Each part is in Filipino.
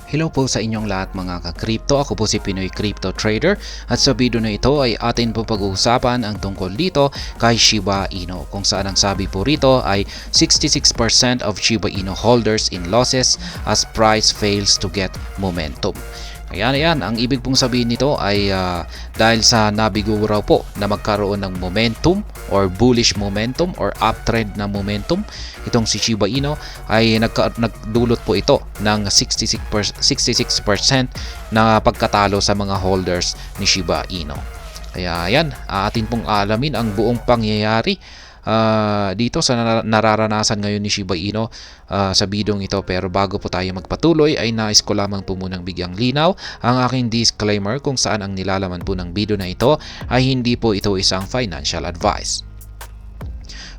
Hello po sa inyong lahat mga ka-crypto. Ako po si Pinoy Crypto Trader at sa video na ito ay atin po pag-uusapan ang tungkol dito kay Shiba Inu, kung saan ang sabi po rito ay 66% of Shiba Inu holders in losses as price fails to get momentum. Ayan, ang ibig pong sabihin nito ay dahil sa nabigo raw po na magkaroon ng momentum or bullish momentum or uptrend na momentum, itong si Shiba Inu ay nagdulot po ito ng 66% na pagkatalo sa mga holders ni Shiba Inu. Kaya ayan, atin pong alamin ang buong pangyayari dito sa nararanasan ngayon ni Shiba Inu sa bidong ito. Pero bago po tayo magpatuloy ay nais ko lamang po munang bigyang linaw ang aking disclaimer kung saan ang nilalaman po ng video na ito ay hindi po ito isang financial advice.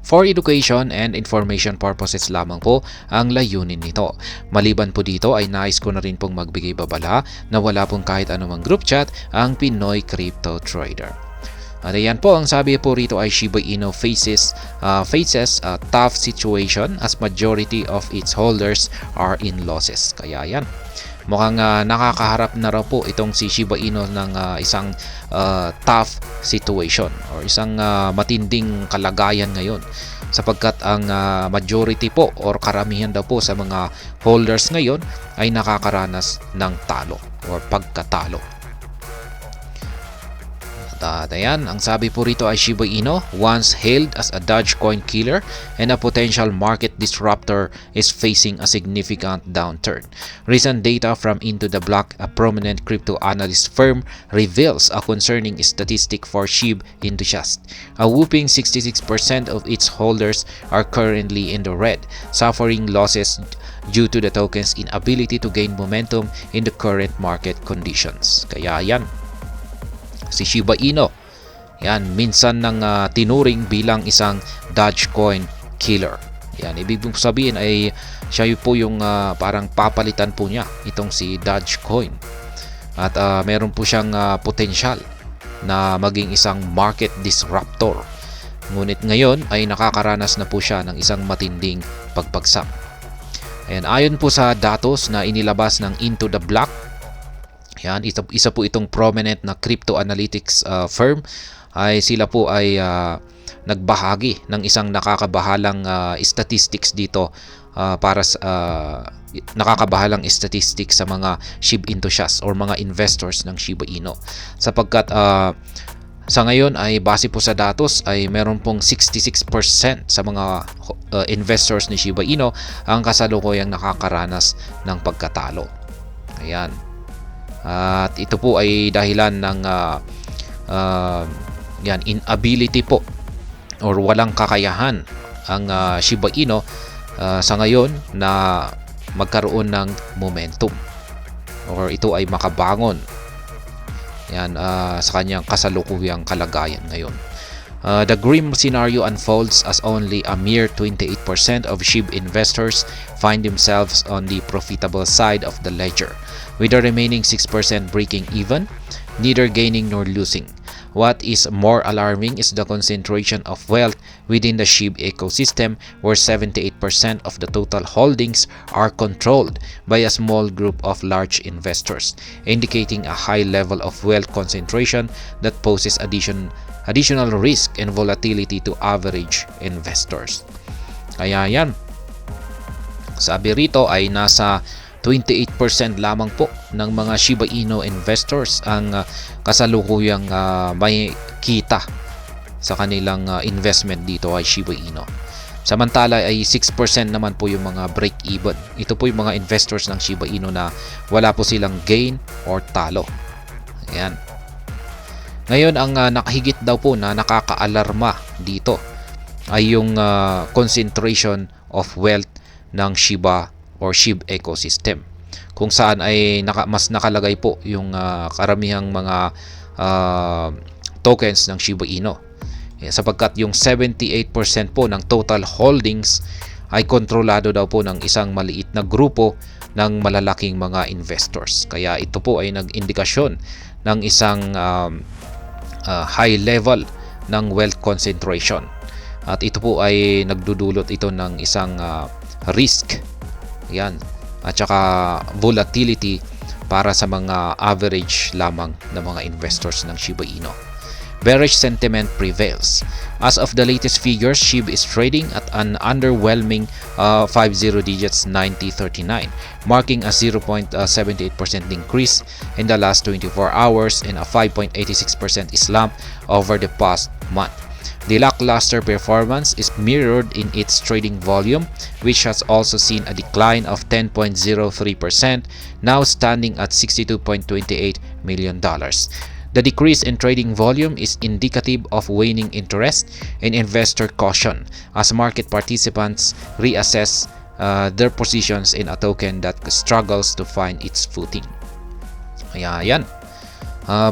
For education and information purposes lamang po ang layunin nito. Maliban po dito ay nais ko na rin pong magbigay babala na wala pong kahit anumang group chat ang Pinoy Crypto Trader. At ayan po, ang sabi po rito ay Shiba Inu faces a tough situation as majority of its holders are in losses. Kaya yan, mukhang nakakaharap na raw po itong si Shiba Inu ng isang tough situation or isang matinding kalagayan ngayon, sapagkat ang majority po or karamihan daw po sa mga holders ngayon ay nakakaranas ng talo or pagkatalo. At ayan, ang sabi po rito ay Shiba Inu, once hailed as a Dogecoin killer and a potential market disruptor, is facing a significant downturn. Recent data from Into the Block, a prominent crypto analyst firm, reveals a concerning statistic for SHIB enthusiasts. A whopping 66% of its holders are currently in the red, suffering losses due to the token's inability to gain momentum in the current market conditions. Kaya yan, si Shiba Inu, yan, minsan nang tinuring bilang isang Dogecoin killer. Yan, ibig sabihin ay siya po yung parang papalitan po niya itong si Dogecoin. At meron po siyang potensyal na maging isang market disruptor. Ngunit ngayon ay nakakaranas na po siya ng isang matinding pagbagsak. And ayon po sa datos na inilabas ng Into the Block, yan, isa po itong prominent na crypto analytics firm, ay sila po ay nagbahagi ng isang nakakabahalang statistics dito para sa nakakabahalang statistics sa mga SHIB enthusiasts or mga investors ng Shiba Inu, sapagkat sa ngayon ay base po sa datos ay meron pong 66% sa mga investors ni Shiba Inu ang kasalukuyang nakakaranas ng pagkatalo. Ayan. At ito po ay dahilan ng inability po or walang kakayahan ang Shiba Inu sa ngayon na magkaroon ng momentum or ito ay makabangon yan sa kanyang kasalukuyang kalagayan ngayon. The grim scenario unfolds as only a mere 28% of SHIB investors find themselves on the profitable side of the ledger, with the remaining 6% breaking even, neither gaining nor losing. What is more alarming is the concentration of wealth within the SHIB ecosystem, where 78% of the total holdings are controlled by a small group of large investors, indicating a high level of wealth concentration that poses additional risk and volatility to average investors. Kaya yan, sabi rito ay nasa 28% lamang po ng mga Shiba Inu investors ang kasalukuyang may kita sa kanilang investment dito ay Shiba Inu. Samantala ay 6% naman po yung mga break-even. Ito po yung mga investors ng Shiba Inu na wala po silang gain or talo. Ayan. Ngayon, ang nakahigit daw po na nakakaalarma dito ay yung concentration of wealth ng Shiba or SHIB ecosystem, kung saan ay mas nakalagay po yung karamihang mga tokens ng Shiba Inu, sapagkat yung 78% po ng total holdings ay kontrolado daw po ng isang maliit na grupo ng malalaking mga investors. Kaya ito po ay nag-indikasyon ng isang high level ng wealth concentration, at ito po ay nagdudulot ito ng isang risk. Yan, at saka volatility para sa mga average lamang na mga investors ng Shiba Inu. Bearish sentiment prevails. As of the latest figures, SHIB is trading at an underwhelming 50 digits 90.39, marking a 0.78% increase in the last 24 hours and a 5.86% slump over the past month. The lackluster performance is mirrored in its trading volume, which has also seen a decline of 10.03%, now standing at $62.28 million. The decrease in trading volume is indicative of waning interest and investor caution as market participants reassess their positions in a token that struggles to find its footing. Kaya yan.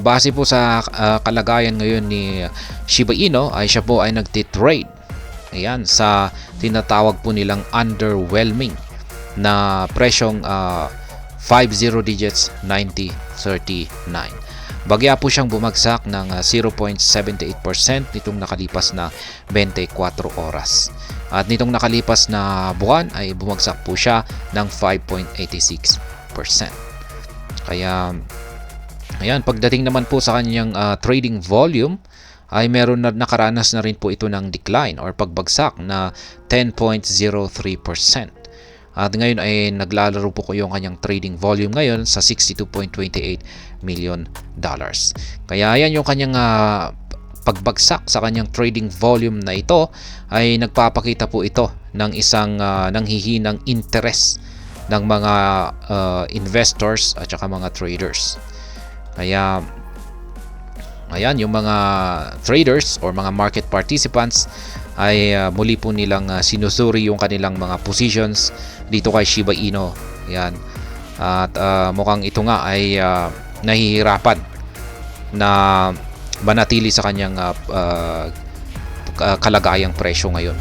Base po sa kalagayan ngayon ni Shiba Inu ay siya po ay nagtitrade. Ayan, sa tinatawag po nilang underwhelming na presyong 50 digits 90.39. Bagya po siyang bumagsak ng 0.78% nitong nakalipas na 24 oras. At nitong nakalipas na buwan ay bumagsak po siya ng 5.86%. Kaya ayan, pagdating naman po sa kanyang trading volume ay meron na nakaranas na rin po ito ng decline or pagbagsak na 10.03%. At ngayon ay naglalaro po yung kanyang trading volume ngayon sa $62.28 million. Kaya yan yung kanyang pagbagsak sa kanyang trading volume na ito ay nagpapakita po ito ng isang nanghihinang interest ng mga investors at saka mga traders. Kaya ayan, yung mga traders or mga market participants ay muli po nilang sinusuri yung kanilang mga positions dito kay Shiba Inu. Yan. At mukhang ito nga ay nahihirapan na manatili sa kanyang kalagayang presyo ngayon.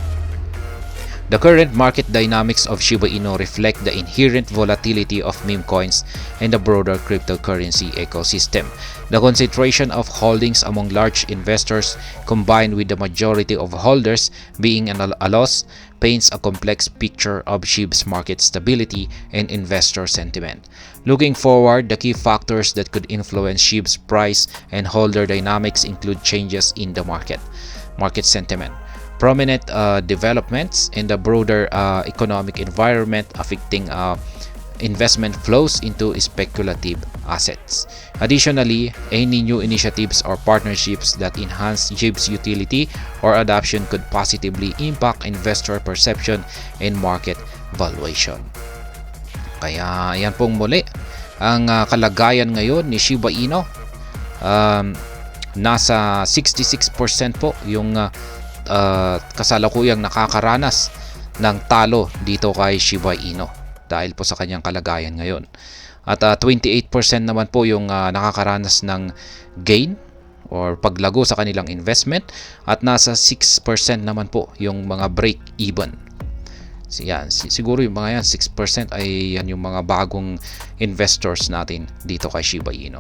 The current market dynamics of Shiba Inu reflect the inherent volatility of meme coins and the broader cryptocurrency ecosystem. The concentration of holdings among large investors combined with the majority of holders being a loss paints a complex picture of SHIB's market stability and investor sentiment. Looking forward, the key factors that could influence SHIB's price and holder dynamics include changes in the market sentiment, prominent developments in the broader economic environment affecting investment flows into speculative assets. Additionally, any new initiatives or partnerships that enhance SHIB's utility or adoption could positively impact investor perception and market valuation. Kaya yan pong muli ang kalagayan ngayon ni Shiba Inu. Nasa 66% po yung kasalukuyang nakakaranas ng talo dito kay Shiba Inu dahil po sa kanyang kalagayan ngayon. At 28% naman po yung nakakaranas ng gain or paglago sa kanilang investment at nasa 6% naman po yung mga break even. Yan, siguro yung mga yan 6% ay yan yung mga bagong investors natin dito kay Shiba Inu.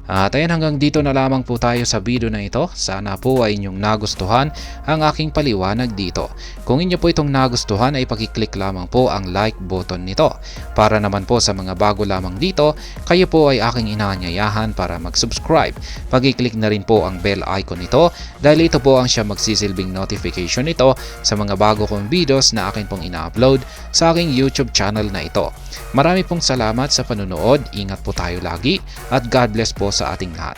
At ayan, hanggang dito na lamang po tayo sa video na ito. Sana po ay inyong nagustuhan ang aking paliwanag dito. Kung inyo po itong nagustuhan ay pakiclick lamang po ang like button nito. Para naman po sa mga bago lamang dito, kayo po ay aking inaanyayahan para mag-subscribe. Pakiclick na rin po ang bell icon nito dahil ito po ang siya magsisilbing notification nito sa mga bago kong videos na akin pong ina-upload sa aking YouTube channel na ito. Marami pong salamat sa panunood, ingat po tayo lagi at God bless po sa ating lahat.